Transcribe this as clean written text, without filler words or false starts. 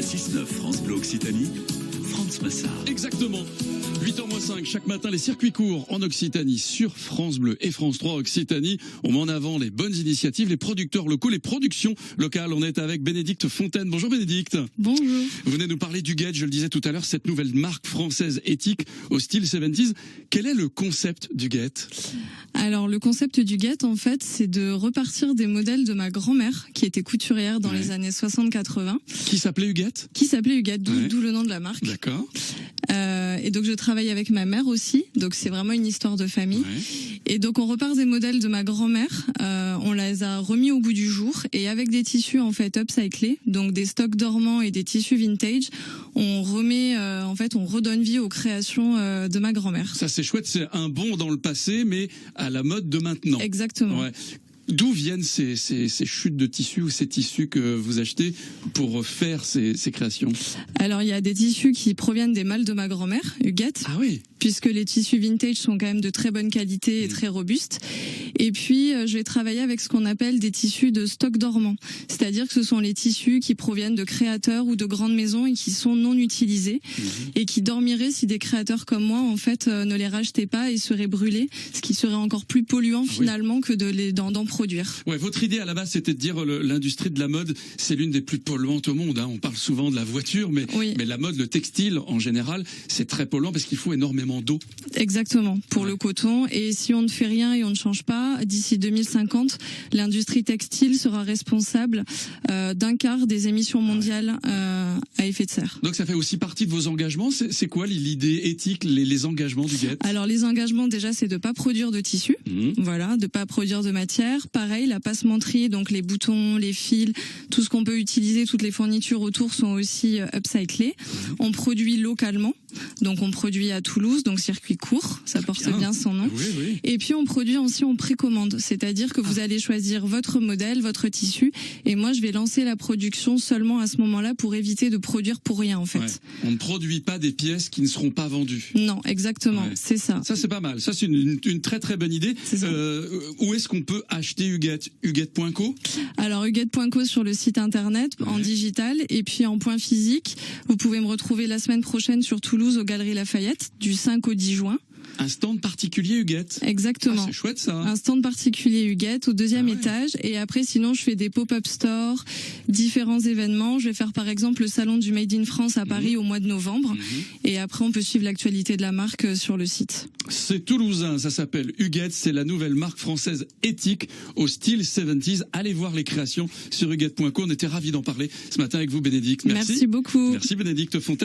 6-9 France Bleu Occitanie, France Massard. Exactement. 8h-5, chaque matin, les circuits courts en Occitanie sur France Bleu et France 3 Occitanie. On met en avant les bonnes initiatives, les producteurs locaux, les productions locales. On est avec Bénédicte Fontaine. Bonjour Bénédicte. Bonjour. Vous venez nous parler du Guette, je le disais tout à l'heure, cette nouvelle marque française éthique au style 70s. Quel est le concept du Guette ? Alors le concept du Guette, en fait, c'est de repartir des modèles de ma grand-mère, qui était couturière dans les années 60-80. Qui s'appelait Huguette ? Qui s'appelait Huguette, d'où le nom de la marque. D'accord. Et donc je travaille avec ma mère aussi, donc c'est vraiment une histoire de famille. Ouais. Et donc on repart des modèles de ma grand-mère, on les a remis au goût du jour et avec des tissus en fait upcyclés, donc des stocks dormants et des tissus vintage, on remet on redonne vie aux créations de ma grand-mère. Ça c'est chouette, c'est un bond dans le passé mais à la mode de maintenant. Exactement. Ouais. D'où viennent ces chutes de tissus ou ces tissus que vous achetez pour faire ces créations ? Alors il y a des tissus qui proviennent des malles de ma grand-mère, Huguette. Ah oui. Puisque les tissus vintage sont quand même de très bonne qualité et très robustes. Et puis, je vais travailler avec ce qu'on appelle des tissus de stock dormant. C'est-à-dire que ce sont les tissus qui proviennent de créateurs ou de grandes maisons et qui sont non utilisés et qui dormiraient si des créateurs comme moi, en fait, ne les rachetaient pas et seraient brûlés, ce qui serait encore plus polluant finalement que d'en produire. Ouais, votre idée à la base, c'était de dire l'industrie de la mode, c'est l'une des plus polluantes au monde. Hein. On parle souvent de la voiture, mais la mode, le textile en général, c'est très polluant parce qu'il faut énormément d'eau. Exactement, pour le coton. Et si on ne fait rien et on ne change pas, d'ici 2050, l'industrie textile sera responsable d'un quart des émissions mondiales à effet de serre. Donc ça fait aussi partie de vos engagements. C'est quoi l'idée éthique, les engagements du Guette ? Alors les engagements, déjà, c'est de pas produire de tissu, voilà, de pas produire de matière. Pareil, la passementerie, donc les boutons, les fils, tout ce qu'on peut utiliser, toutes les fournitures autour sont aussi upcyclées. On produit localement. Donc on produit à Toulouse, donc circuit court, ça porte bien son nom. Oui. Et puis on produit aussi en précommande, c'est-à-dire que vous allez choisir votre modèle, votre tissu, et moi je vais lancer la production seulement à ce moment-là pour éviter de produire pour rien en fait. Ouais. On ne produit pas des pièces qui ne seront pas vendues. Non, exactement, c'est ça. Ça c'est pas mal, ça c'est une très très bonne idée. Où est-ce qu'on peut acheter Huguette ? Huguette.co ? Alors Huguette.co sur le site internet, en digital, et puis en point physique, vous pouvez me retrouver la semaine prochaine sur Toulouse aux Galeries Lafayette, du 5 au 10 juin. Un stand particulier Huguette. Exactement. Ah, c'est chouette ça. Un stand particulier Huguette au 2e étage. Et après, sinon, je fais des pop-up stores, différents événements. Je vais faire par exemple le salon du Made in France à Paris au mois de novembre. Et après, on peut suivre l'actualité de la marque sur le site. C'est toulousain, ça s'appelle Huguette. C'est la nouvelle marque française éthique au style 70s. Allez voir les créations sur huguette.co. On était ravis d'en parler ce matin avec vous, Bénédicte. Merci beaucoup. Merci Bénédicte Fontaine.